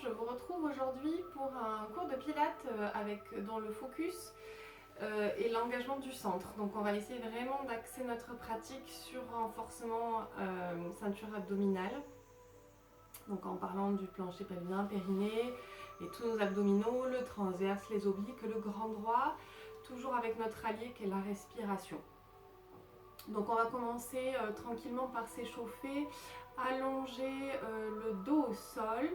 je vous retrouve aujourd'hui pour un cours de pilates dont le focus est l'engagement du centre. Donc on va essayer vraiment d'axer notre pratique sur renforcement ceinture abdominale. Donc en parlant du plancher pelvien, périnée et tous nos abdominaux, le transverse, les obliques, le grand droit, toujours avec notre allié qui est la respiration. Donc on va commencer tranquillement par s'échauffer, allonger le dos au sol.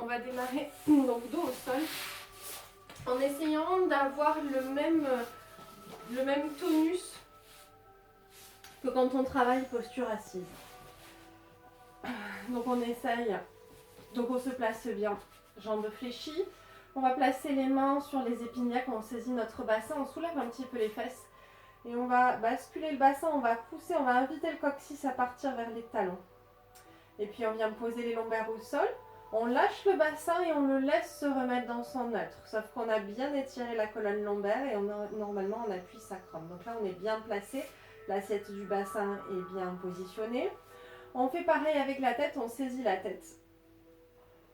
On va démarrer donc dos au sol en essayant d'avoir le même tonus que quand on travaille posture assise. Donc on essaye, donc on se place bien, jambes fléchies. On va placer les mains sur les épiniaques, on saisit notre bassin, on soulève un petit peu les fesses. Et on va basculer le bassin, on va pousser, on va inviter le coccyx à partir vers les talons. Et puis on vient poser les lombaires au sol. On lâche le bassin et on le laisse se remettre dans son neutre. Sauf qu'on a bien étiré la colonne lombaire et normalement on appuie sacrum. Donc là on est bien placé, l'assiette du bassin est bien positionnée. On fait pareil avec la tête, on saisit la tête.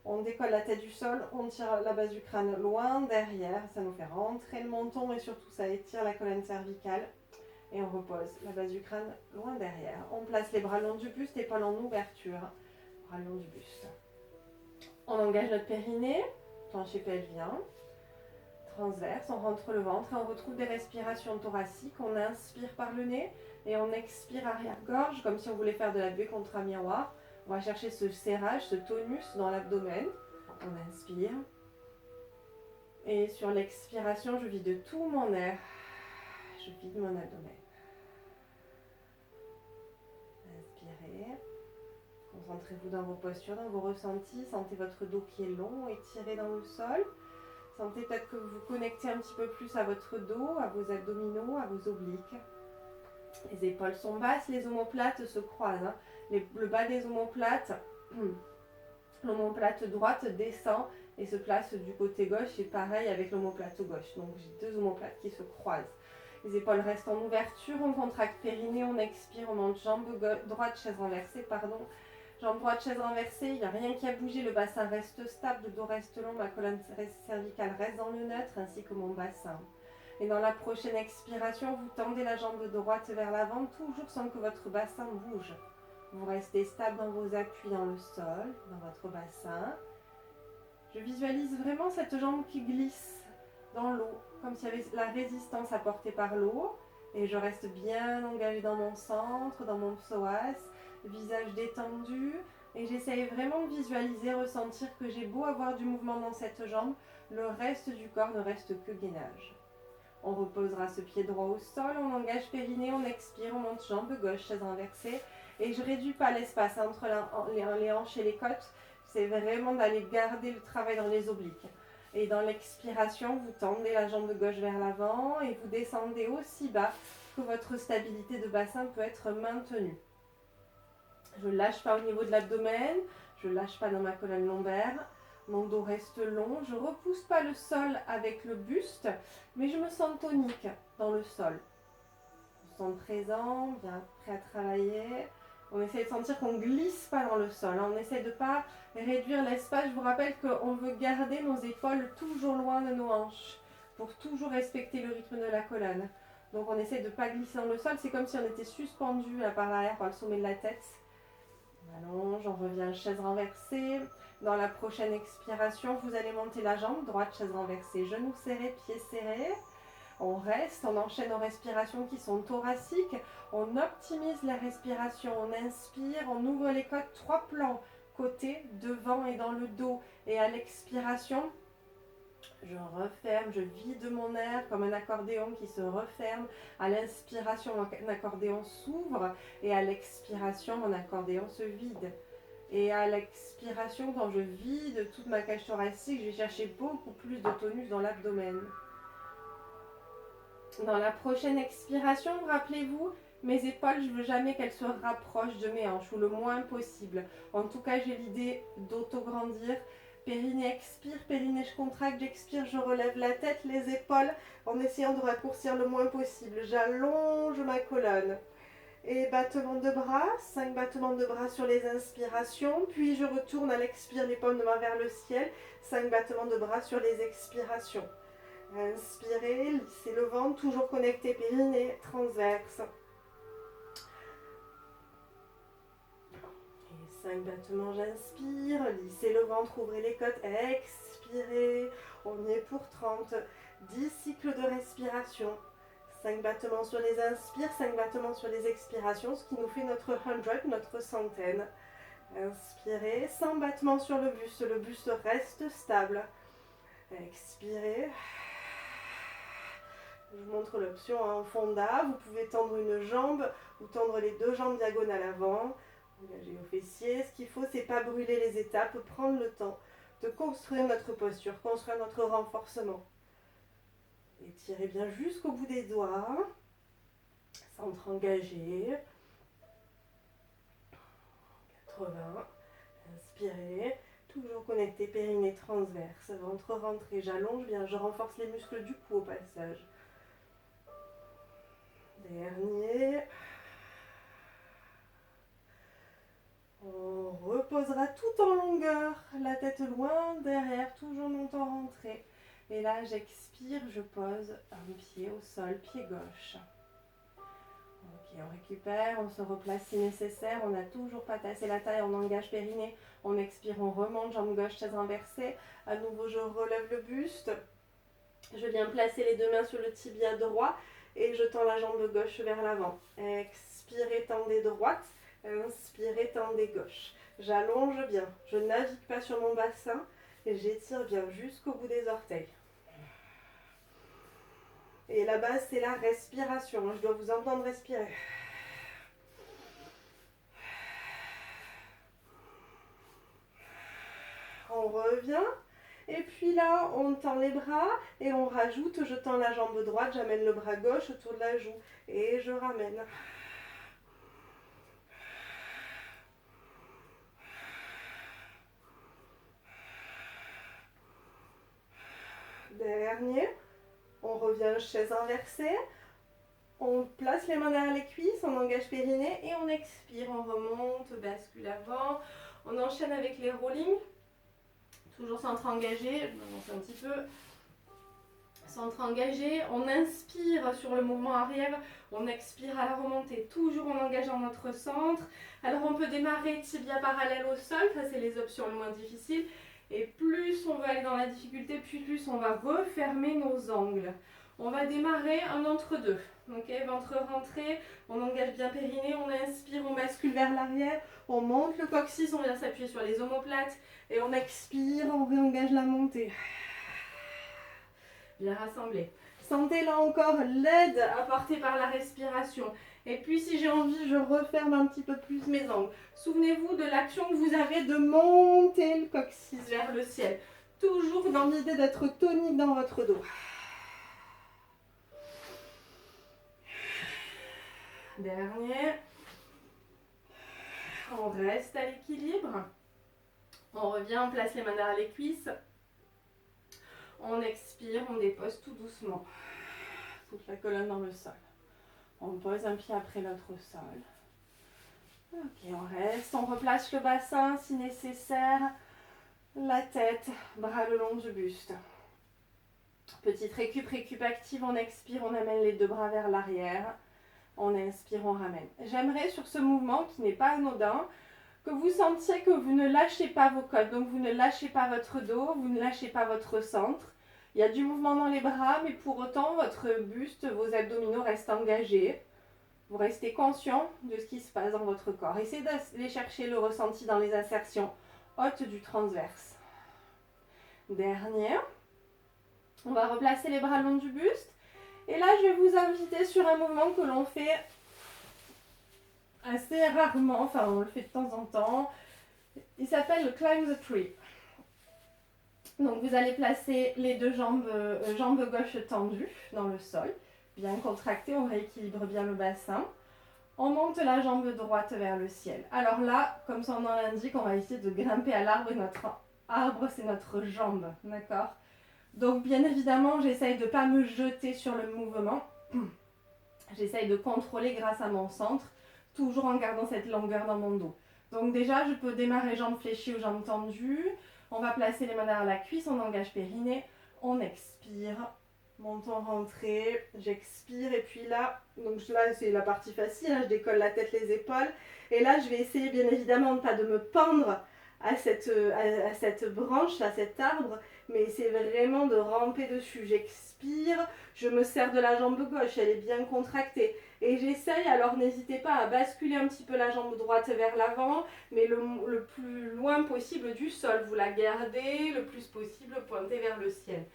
On décolle la tête du sol, on tire la base du crâne loin derrière, ça nous fait rentrer le menton et surtout ça étire la colonne cervicale. Et on repose la base du crâne loin derrière. On place les bras le long du buste, épaules en ouverture, bras le long du buste. On engage notre périnée, plancher pelvien, transverse, on rentre le ventre et on retrouve des respirations thoraciques. On inspire par le nez et on expire arrière-gorge comme si on voulait faire de la buée contre un miroir. On va chercher ce serrage, ce tonus dans l'abdomen. On inspire. Et sur l'expiration, je vide tout mon air. Je vide mon abdomen. Inspirez. Concentrez-vous dans vos postures, dans vos ressentis. Sentez votre dos qui est long, étiré dans le sol. Sentez peut-être que vous vous connectez un petit peu plus à votre dos, à vos abdominaux, à vos obliques. Les épaules sont basses, les omoplates se croisent. Le bas des omoplates, l'omoplate droite descend et se place du côté gauche. Et pareil avec l'omoplate gauche. Donc j'ai deux omoplates qui se croisent. Les épaules restent en ouverture, on contracte périnée, on expire, on monte jambe droite, chaise renversée, pardon. Jambe droite, chaise renversée, il n'y a rien qui a bougé, le bassin reste stable, le dos reste long, ma colonne cervicale reste dans le neutre, ainsi que mon bassin. Et dans la prochaine expiration, vous tendez la jambe droite vers l'avant, toujours sans que votre bassin bouge. Vous restez stable dans vos appuis dans le sol, dans votre bassin. Je visualise vraiment cette jambe qui glisse dans l'eau, comme s'il y avait la résistance apportée par l'eau. Et je reste bien engagée dans mon centre, dans mon psoas, visage détendu. Et j'essaye vraiment de visualiser, ressentir que j'ai beau avoir du mouvement dans cette jambe, le reste du corps ne reste que gainage. On reposera ce pied droit au sol, on engage périnée, on expire, on monte jambe gauche, chaise renversée. Et je ne réduis pas l'espace entre les hanches et les côtes. C'est vraiment d'aller garder le travail dans les obliques. Et dans l'expiration, vous tendez la jambe gauche vers l'avant et vous descendez aussi bas que votre stabilité de bassin peut être maintenue. Je ne lâche pas au niveau de l'abdomen, je ne lâche pas dans ma colonne lombaire. Mon dos reste long, je ne repousse pas le sol avec le buste, mais je me sens tonique dans le sol. Je me sens présent, bien prêt à travailler. On essaie de sentir qu'on ne glisse pas dans le sol. On essaie de ne pas réduire l'espace. Je vous rappelle qu'on veut garder nos épaules toujours loin de nos hanches pour toujours respecter le rythme de la colonne. Donc on essaie de ne pas glisser dans le sol. C'est comme si on était suspendu là par l'arrière, par le sommet de la tête. On allonge, on revient chaise renversée. Dans la prochaine expiration, vous allez monter la jambe droite, chaise renversée, genoux serrés, pieds serrés. On reste, on enchaîne nos respirations qui sont thoraciques. On optimise la respiration, on inspire, on ouvre les côtes, 3 plans, côté, devant et dans le dos. Et à l'expiration, je referme, je vide mon air comme un accordéon qui se referme. À l'inspiration, mon accordéon s'ouvre et à l'expiration, mon accordéon se vide. Et à l'expiration, quand je vide toute ma cage thoracique, je vais chercher beaucoup plus de tonus dans l'abdomen. Dans la prochaine expiration, rappelez-vous, mes épaules, je ne veux jamais qu'elles se rapprochent de mes hanches ou le moins possible. En tout cas, j'ai l'idée d'autograndir. Périnée expire, périnée je contracte, j'expire, je relève la tête, les épaules en essayant de raccourcir le moins possible. J'allonge ma colonne. et battements de bras, 5 battements de bras sur les inspirations, puis je retourne à l'expire, les paumes de main vers le ciel, 5 battements de bras sur les expirations. Inspirez, lissez le ventre, toujours connecté périnée, transverse. Et 5 battements, j'inspire, lissez le ventre, ouvrez les côtes, expirez, on y est pour 30, 10 cycles de respiration. 5 battements sur les inspires, 5 battements sur les expirations, ce qui nous fait notre 100, notre centaine. Inspirez, 100 battements sur le buste reste stable. Expirez. Je vous montre l'option en fonda. Vous pouvez tendre une jambe ou tendre les 2 jambes diagonales avant. Engagez au fessier. Ce qu'il faut, c'est pas brûler les étapes, prendre le temps de construire notre posture, construire notre renforcement. Étirez bien jusqu'au bout des doigts. Centre engagé. 80. Inspirez. Toujours connecté, périnée transverse. Ventre rentré. J'allonge bien. Je renforce les muscles du cou au passage. Dernier. On reposera tout en longueur. La tête loin derrière. Toujours menton rentré. Et là, j'expire, je pose un pied au sol, pied gauche. Ok, on récupère, on se replace si nécessaire. On n'a toujours pas tassé la taille, on engage périnée. On expire, on remonte, jambe gauche, chaise inversée. À nouveau, je relève le buste. Je viens placer les 2 mains sur le tibia droit et je tends la jambe gauche vers l'avant. Expirez, tendez droite. Inspirez, tendez gauche. J'allonge bien. Je ne navigue pas sur mon bassin. Et j'étire bien jusqu'au bout des orteils. Et la base, c'est la respiration. Je dois vous entendre respirer. On revient. Et puis là, on tend les bras et on rajoute. Je tends la jambe droite, j'amène le bras gauche autour de la joue. Et je ramène. Dernier. On revient chaise inversée. On place les mains derrière les cuisses, on engage périnée et on expire. On remonte, bascule avant. On enchaîne avec les rollings. Toujours centre engagé. Je m'avance un petit peu. Centre engagé. On inspire sur le mouvement arrière. On expire à la remontée. Toujours en engageant notre centre. Alors on peut démarrer tibia parallèle au sol. Ça, c'est les options les moins difficiles. Et plus on va aller dans la difficulté, plus on va refermer nos angles. On va démarrer un entre-deux. Ok, ventre rentré, on engage bien périnée, on inspire, on bascule vers l'arrière, on monte le coccyx, on vient s'appuyer sur les omoplates et on expire, on réengage la montée. Bien rassemblé. Sentez là encore l'aide apportée par la respiration. Et puis si j'ai envie, je referme un petit peu plus mes angles. Souvenez-vous de l'action que vous avez de monter le coccyx vers le ciel. Toujours dans l'idée d'être tonique dans votre dos. Dernier. On reste à l'équilibre. On revient, on place les mains derrière les cuisses. On expire, on dépose tout doucement. Toute la colonne dans le sol. On pose un pied après l'autre au sol. Ok, on reste, on replace le bassin si nécessaire. La tête, bras le long du buste. Petite récup active, on expire, on amène les 2 bras vers l'arrière. On inspire, on ramène. J'aimerais sur ce mouvement qui n'est pas anodin, que vous sentiez que vous ne lâchez pas vos côtes. Donc vous ne lâchez pas votre dos, vous ne lâchez pas votre centre. Il y a du mouvement dans les bras, mais pour autant, votre buste, vos abdominaux restent engagés. Vous restez conscient de ce qui se passe dans votre corps. Essayez d'aller chercher le ressenti dans les insertions hautes du transverse. Dernier. On va replacer les bras le long du buste. Et là, je vais vous inviter sur un mouvement que l'on fait assez rarement. Enfin, on le fait de temps en temps. Il s'appelle le Climb the Tree. Donc, vous allez placer les 2 jambes, jambes gauche tendues dans le sol. Bien contracté, on rééquilibre bien le bassin. On monte la jambe droite vers le ciel. Alors là, comme son nom l'indique, on va essayer de grimper à l'arbre. Et notre arbre, c'est notre jambe, d'accord? Donc bien évidemment, j'essaye de ne pas me jeter sur le mouvement. J'essaye de contrôler grâce à mon centre. toujours en gardant cette longueur dans mon dos. Donc déjà, je peux démarrer jambes fléchies ou jambes tendues. On va placer les mains derrière la cuisse, on engage périnée, on expire, menton rentré, j'expire et puis là, donc là c'est la partie facile, hein, je décolle la tête, les épaules et là je vais essayer bien évidemment pas de me pendre à cette branche, à cet arbre, mais c'est vraiment de ramper dessus. J'expire, je me sers de la jambe gauche, elle est bien contractée. Et j'essaye, alors n'hésitez pas à basculer un petit peu la jambe droite vers l'avant, mais le plus loin possible du sol. Vous la gardez le plus possible pointée vers le ciel.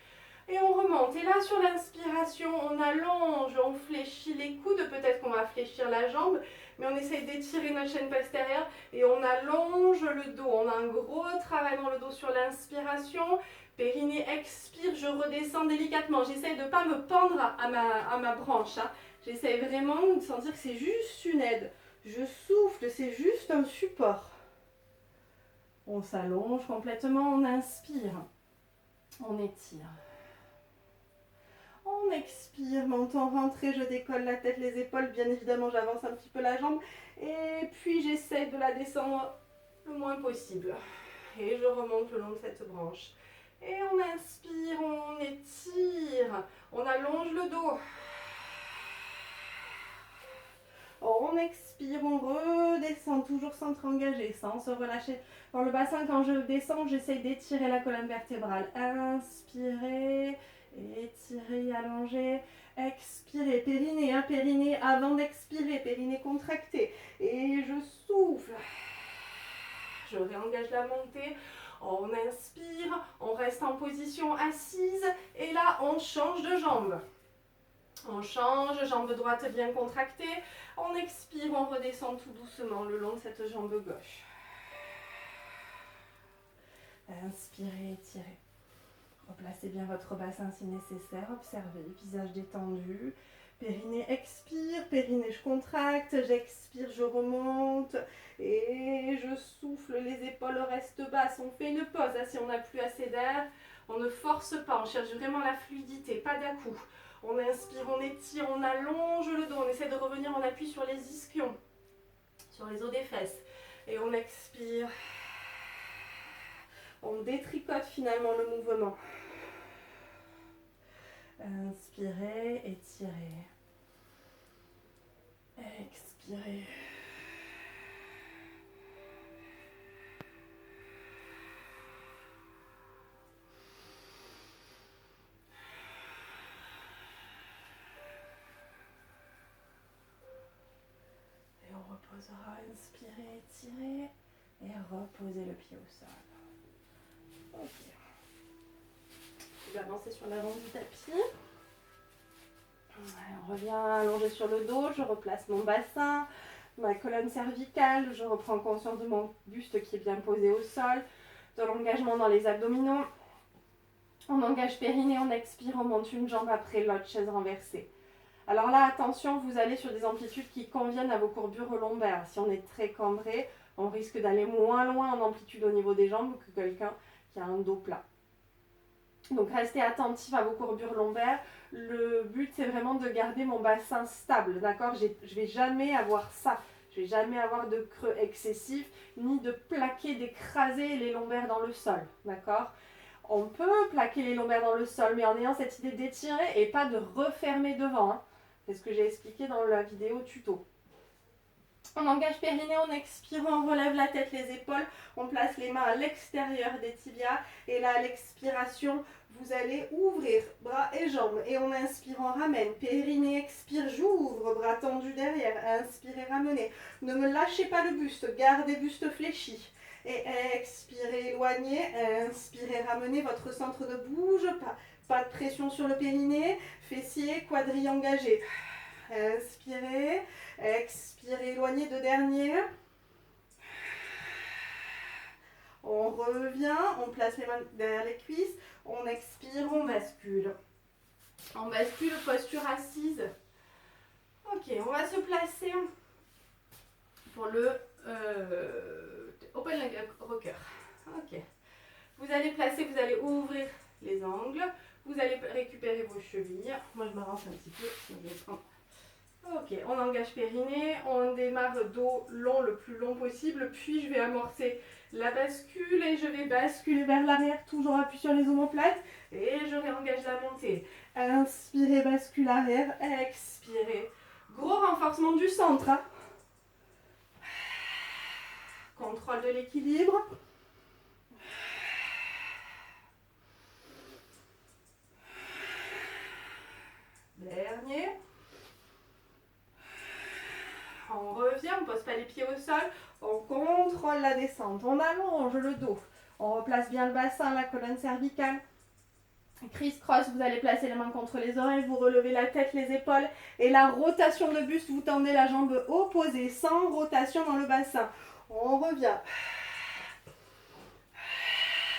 Et on remonte. Et là, sur l'inspiration, on allonge, on fléchit les coudes. Peut-être qu'on va fléchir la jambe, mais on essaye d'étirer notre chaîne postérieure et on allonge le dos. On a un gros travail dans le dos sur l'inspiration. Périnée, expire, je redescends délicatement. J'essaye de ne pas me pendre à ma branche. Hein. J'essaye vraiment de sentir que c'est juste une aide. Je souffle, c'est juste un support. On s'allonge complètement, on inspire. On étire. On expire, menton rentré, je décolle la tête, les épaules. Bien évidemment, j'avance un petit peu la jambe. Et puis, j'essaie de la descendre le moins possible. Et je remonte le long de cette branche. Et on inspire, on étire. On allonge le dos. On expire, on redescend, toujours centre engagé, sans se relâcher. Dans le bassin, quand je descends, j'essaye d'étirer la colonne vertébrale. Inspirez, étirez, allongez. Expirez, périnée, hein, périnée avant d'expirer, périnée contracté. Et je souffle. Je réengage la montée. On inspire, on reste en position assise. Et là, on change de jambe. On change, jambe droite bien contractée. On expire, on redescend tout doucement le long de cette jambe gauche. Inspirez, étirez. Replacez bien votre bassin si nécessaire. Observez, visage détendu. Périnée, expire. Périnée, je contracte. J'expire, je remonte. Et je souffle, les épaules restent basses. On fait une pause. Là, si on n'a plus assez d'air, on ne force pas. On cherche vraiment la fluidité, pas d'à-coup. On inspire, on étire, on allonge le dos. On essaie de revenir en appui sur les ischions, sur les os des fesses. Et on expire. On détricote finalement le mouvement. Inspirez, étirez. Expirez. Et on reposera. Inspirez, étirez. Et reposez le pied au sol. Ok. Je vais avancer sur l'avant du tapis. On revient allongé sur le dos, je replace mon bassin, ma colonne cervicale, je reprends conscience de mon buste qui est bien posé au sol, de l'engagement dans les abdominaux. On engage périnée, on expire, on monte une jambe après l'autre, chaise renversée. Alors là, attention, vous allez sur des amplitudes qui conviennent à vos courbures lombaires. Si on est très cambré, on risque d'aller moins loin en amplitude au niveau des jambes que quelqu'un qui a un dos plat. Donc restez attentif à vos courbures lombaires. Le but c'est vraiment de garder mon bassin stable, d'accord? Je ne vais jamais avoir ça. Je ne vais jamais avoir de creux excessif, ni de plaquer, d'écraser les lombaires dans le sol, d'accord? On peut plaquer les lombaires dans le sol, mais en ayant cette idée d'étirer et pas de refermer devant. Hein. C'est ce que j'ai expliqué dans la vidéo tuto. On engage périnée, on expire, on relève la tête, les épaules, on place les mains à l'extérieur des tibias et là à l'expiration, vous allez ouvrir bras et jambes et on inspire, on ramène, périnée, expire, j'ouvre, bras tendus derrière, inspirez, ramenez, ne me lâchez pas le buste, gardez buste fléchi et expirez, éloignez, inspirez, ramenez, votre centre ne bouge pas de pression sur le périnée, fessier, quadrille engagé. Inspirez, expirez, éloignez deux derniers. On revient, on place les mains derrière les cuisses, on expire, on bascule. On bascule, posture assise. Ok, on va se placer pour le open leg rocker. Ok. Vous allez placer, vous allez ouvrir les angles. Vous allez récupérer vos chevilles. Moi, je m'avance un petit peu. Je vais prendre Ok, on engage périnée, on démarre dos long le plus long possible, puis je vais amorcer la bascule et je vais basculer vers l'arrière, toujours appuyé sur les omoplates et je réengage la montée. Inspirez, bascule arrière, expirez. Gros renforcement du centre. Hein. Contrôle de l'équilibre. Dernier. On revient, on ne pose pas les pieds au sol, on contrôle la descente, on allonge le dos, on replace bien le bassin, la colonne cervicale. Criss-cross, vous allez placer les mains contre les oreilles, vous relevez la tête, les épaules et la rotation de buste, vous tendez la jambe opposée sans rotation dans le bassin. On revient.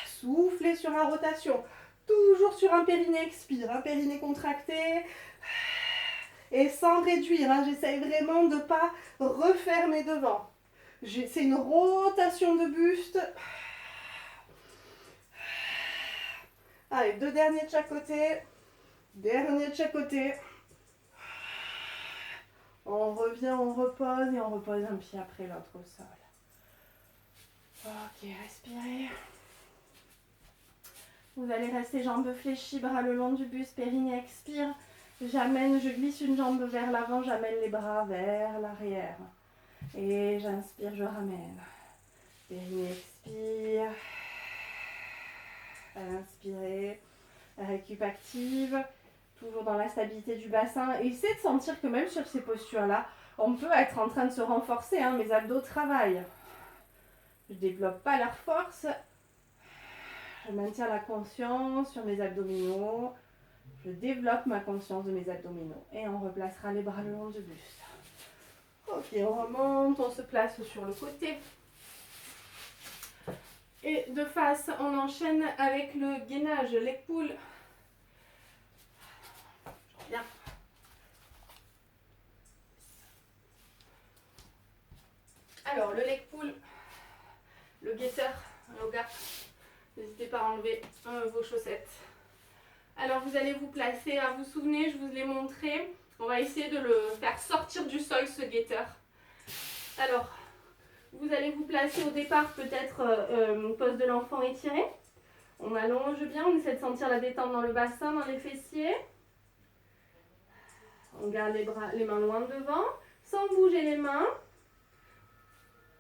Soufflez sur la rotation, toujours sur un périnée, expire, un périnée contracté. Et sans réduire, hein, j'essaye vraiment de ne pas refermer devant. C'est une rotation de buste. Allez, 2 derniers de chaque côté. Dernier de chaque côté. On revient, on repose et on repose un pied après l'autre au sol. Ok, respirez. Vous allez rester jambes fléchies, bras le long du buste, périnée expire. Je glisse une jambe vers l'avant, j'amène les bras vers l'arrière. Et j'inspire, je ramène. Périnée expire. Inspirez. Récup active. Toujours dans la stabilité du bassin. Et essayez de sentir que même sur ces postures-là, on peut être en train de se renforcer. Hein, mes abdos travaillent. Je ne développe pas leur force. Je maintiens la conscience sur mes abdominaux. Je développe ma conscience de mes abdominaux. Et on replacera les bras le long du buste. Ok, on remonte, on se place sur le côté. Et de face, on enchaîne avec le gainage, les poules. Bien. Alors, le leg pull, le guetteur, yoga. N'hésitez pas à enlever vos chaussettes. Alors, vous allez vous placer, vous vous souvenez, je vous l'ai montré. On va essayer de le faire sortir du sol, ce guetteur. Alors, vous allez vous placer au départ, peut-être pose de l'enfant étiré. On allonge bien, on essaie de sentir la détente dans le bassin, dans les fessiers. On garde les mains loin devant, sans bouger les mains.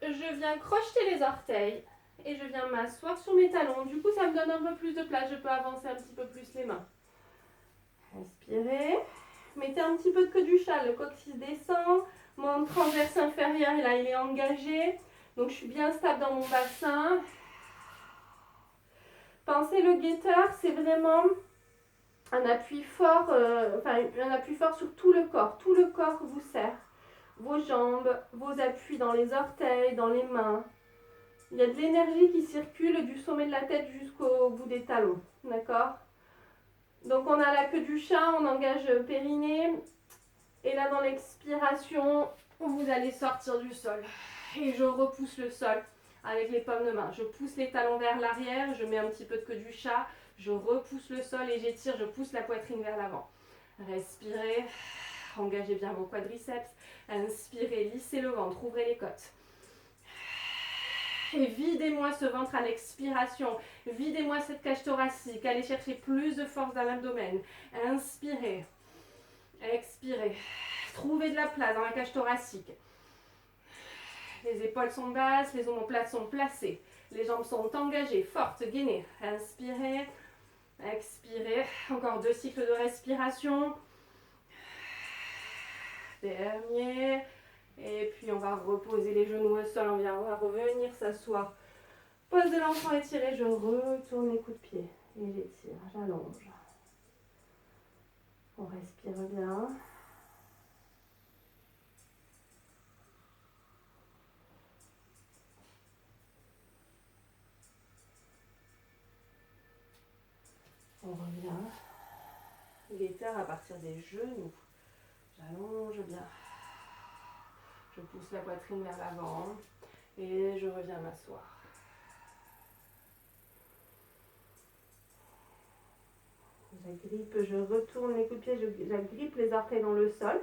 Je viens crocheter les orteils et je viens m'asseoir sur mes talons. Du coup, ça me donne un peu plus de place. Je peux avancer un petit peu plus les mains. Inspirez. Mettez un petit peu de queue du chat. Le coccyx descend. Mon transverse inférieur, là, il est engagé. Donc, je suis bien stable dans mon bassin. Pensez le guetteur, c'est vraiment un appui fort, un appui fort sur tout le corps. Tout le corps vous sert. Vos jambes, vos appuis dans les orteils, dans les mains. Il y a de l'énergie qui circule du sommet de la tête jusqu'au bout des talons. D'accord? Donc on a la queue du chat, on engage périnée. Et là dans l'expiration, vous allez sortir du sol. Et je repousse le sol avec les paumes de main. Je pousse les talons vers l'arrière, je mets un petit peu de queue du chat. Je repousse le sol et j'étire, je pousse la poitrine vers l'avant. Respirez, engagez bien vos quadriceps. Inspirez, lissez le ventre, ouvrez les côtes. Et videz-moi ce ventre à l'expiration. Videz-moi cette cage thoracique. Allez chercher plus de force dans l'abdomen. Inspirez. Expirez. Trouvez de la place dans la cage thoracique. Les épaules sont basses, les omoplates sont placées. Les jambes sont engagées, fortes, gainées. Inspirez. Expirez. Encore 2 cycles de respiration. Dernier. Et puis on va reposer les genoux au sol, on va revenir s'asseoir. Pose de l'enfant étiré, je retourne les coups de pied. Et j'étire, j'allonge. On respire bien. On revient. Guetteur à partir des genoux. J'allonge bien. Je pousse la poitrine vers l'avant. Et je reviens m'asseoir. J'agrippe, je retourne les coups de pied, j'agrippe les orteils dans le sol.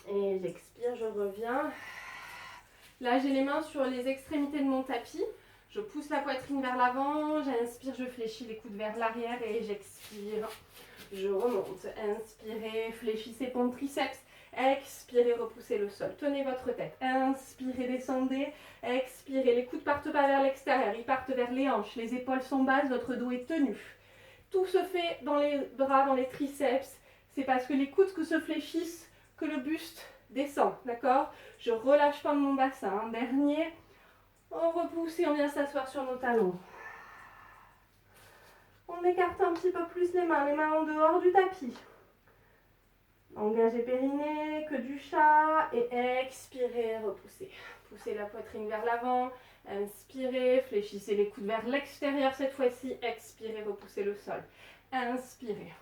Et j'expire, je reviens. Là, j'ai les mains sur les extrémités de mon tapis. Je pousse la poitrine vers l'avant, j'inspire, je fléchis les coudes vers l'arrière et j'expire. Je remonte. Inspirez, fléchissez pommes triceps. Expirez, repoussez le sol. Tenez votre tête. Inspirez, descendez. Expirez, les coudes partent pas vers l'extérieur, ils partent vers les hanches. Les épaules sont basses, votre dos est tenu. Tout se fait dans les bras, dans les triceps. C'est parce que les coudes que se fléchissent que le buste descend, d'accord? Je relâche pas mon bassin. Dernier, on repousse et on vient s'asseoir sur nos talons. On écarte un petit peu plus les mains en dehors du tapis. Engagez périnée, queue du chat et expirez, repoussez. Poussez la poitrine vers l'avant, inspirez, fléchissez les coudes vers l'extérieur cette fois-ci, expirez, repoussez le sol. Inspirez.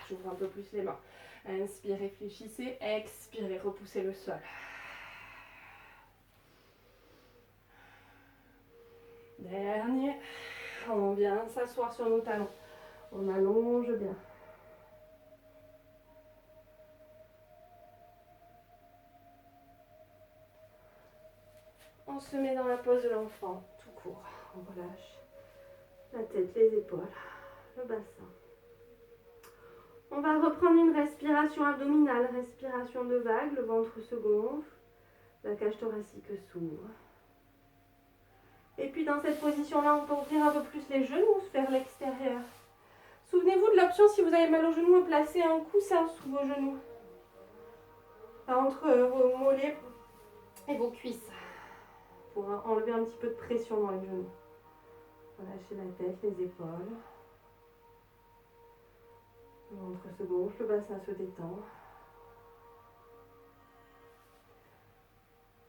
J'ouvre un peu plus les mains. Inspirez, fléchissez, expirez, repoussez le sol. Dernier. On vient s'asseoir sur nos talons. On allonge bien. On se met dans la pose de l'enfant, tout court. On relâche la tête, les épaules, le bassin. On va reprendre une respiration abdominale, respiration de vague, le ventre se gonfle, la cage thoracique s'ouvre. Et puis dans cette position-là, on peut ouvrir un peu plus les genoux vers l'extérieur. Souvenez-vous de l'option, si vous avez mal aux genoux, placer un coussin sous vos genoux. Entre vos mollets et vos cuisses. Pour enlever un petit peu de pression dans les genoux. Relâchez la tête, les épaules. Le ventre se gonfle, le bassin se détend.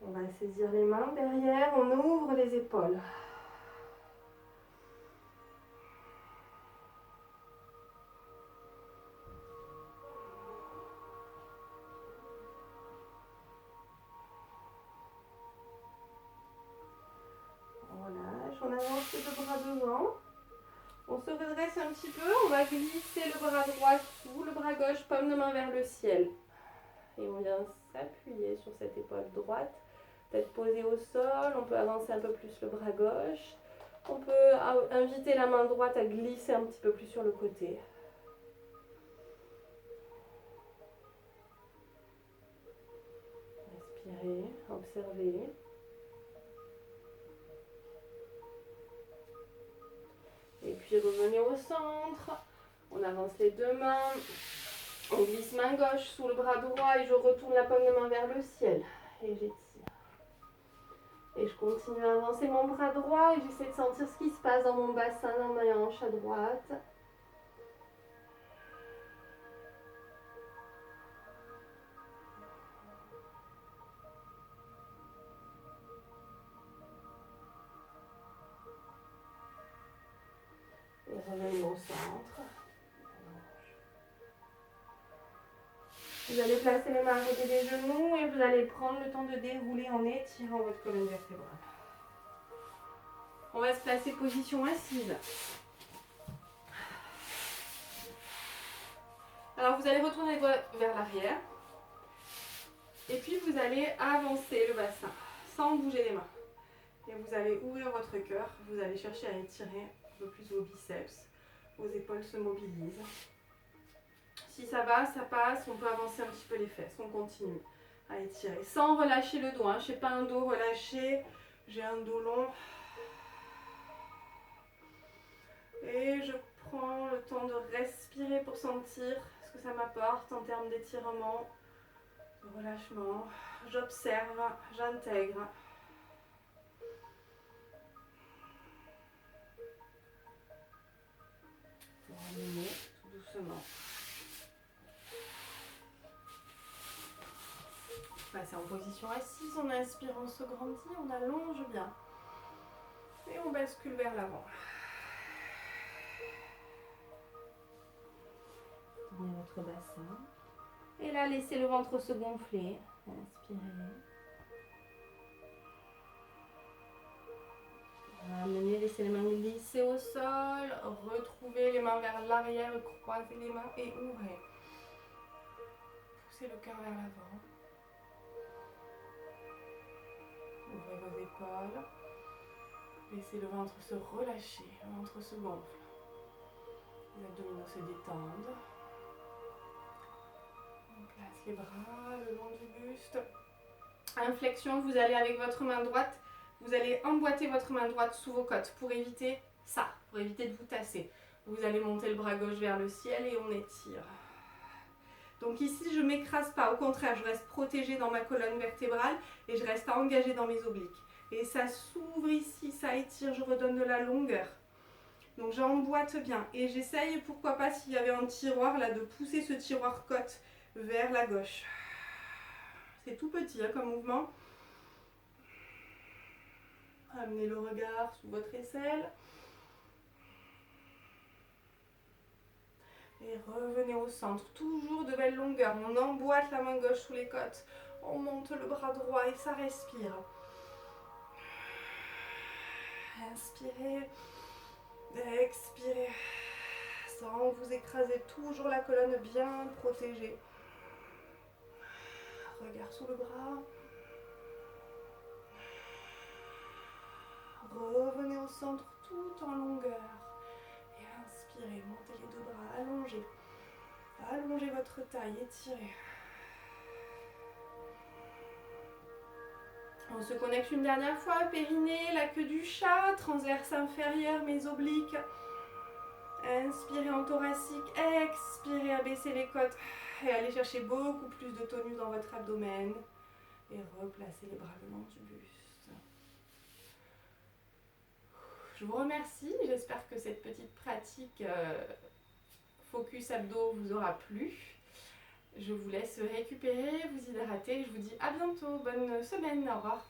On va saisir les mains derrière, on ouvre les épaules. On relâche, on avance les deux bras devant. On se redresse un petit peu, on va glisser le bras droit sous, le bras gauche, paume de main vers le ciel. Et on vient s'appuyer sur cette épaule droite, tête posée au sol, on peut avancer un peu plus le bras gauche. On peut inviter la main droite à glisser un petit peu plus sur le côté. Respirez, observez. Et puis revenez au centre. On avance les deux mains. On glisse main gauche sous le bras droit et je retourne la paume de main vers le ciel. Et j'étire. Et je continue à avancer mon bras droit et j'essaie de sentir ce qui se passe dans mon bassin, dans ma hanche à droite. Et revenez au centre. Vous allez placer les mains à côté des genoux et vous allez prendre le temps de dérouler en étirant votre colonne vertébrale. On va se placer position assise. Alors vous allez retourner les doigts vers l'arrière. Et puis vous allez avancer le bassin sans bouger les mains. Et vous allez ouvrir votre cœur. Vous allez chercher à étirer un peu plus vos biceps. Vos épaules se mobilisent. Si ça va, ça passe, on peut avancer un petit peu les fesses. On continue à étirer sans relâcher le dos. Je n'ai pas un dos relâché, j'ai un dos long. Et je prends le temps de respirer pour sentir ce que ça m'apporte en termes d'étirement, de relâchement. J'observe, j'intègre. Pour ramener tout doucement. Passer en position assise, on inspire, on se grandit, on allonge bien. Et on bascule vers l'avant. Tournez votre bassin. Et là, laissez le ventre se gonfler. Inspirez. Ramenez, laissez les mains glisser au sol. Retrouvez les mains vers l'arrière, croisez les mains et ouvrez. Poussez le cœur vers l'avant. Ouvrez vos épaules. Laissez le ventre se relâcher, le ventre se gonfle. Les abdominaux se détendent. On place les bras le long du buste. Inflexion, vous allez avec votre main droite, vous allez emboîter votre main droite sous vos côtes pour éviter ça, pour éviter de vous tasser. Vous allez monter le bras gauche vers le ciel et on étire. Donc ici, je ne m'écrase pas, au contraire, je reste protégée dans ma colonne vertébrale et je reste engagée dans mes obliques. Et ça s'ouvre ici, ça étire, je redonne de la longueur. Donc j'emboîte bien et j'essaye, pourquoi pas, s'il y avait un tiroir là, de pousser ce tiroir côte vers la gauche. C'est tout petit hein, comme mouvement. Amenez le regard sous votre aisselle. Et revenez au centre, toujours de belle longueur. On emboîte la main gauche sous les côtes. On monte le bras droit et ça respire. Inspirez, expirez. Sans vous écraser, toujours la colonne bien protégée. Regard sous le bras. Revenez au centre tout en longueur. Et inspirez, montez les deux bras, allongez. Allongez votre taille, étirez. On se connecte une dernière fois, périnée, la queue du chat, transverse inférieur, mes obliques. Inspirez en thoracique, expirez, abaissez les côtes. Et allez chercher beaucoup plus de tonus dans votre abdomen. Et replacez les bras le long du buste. Je vous remercie, j'espère que cette petite pratique focus abdos vous aura plu. Je vous laisse récupérer, vous hydrater. Je vous dis à bientôt, bonne semaine, au revoir.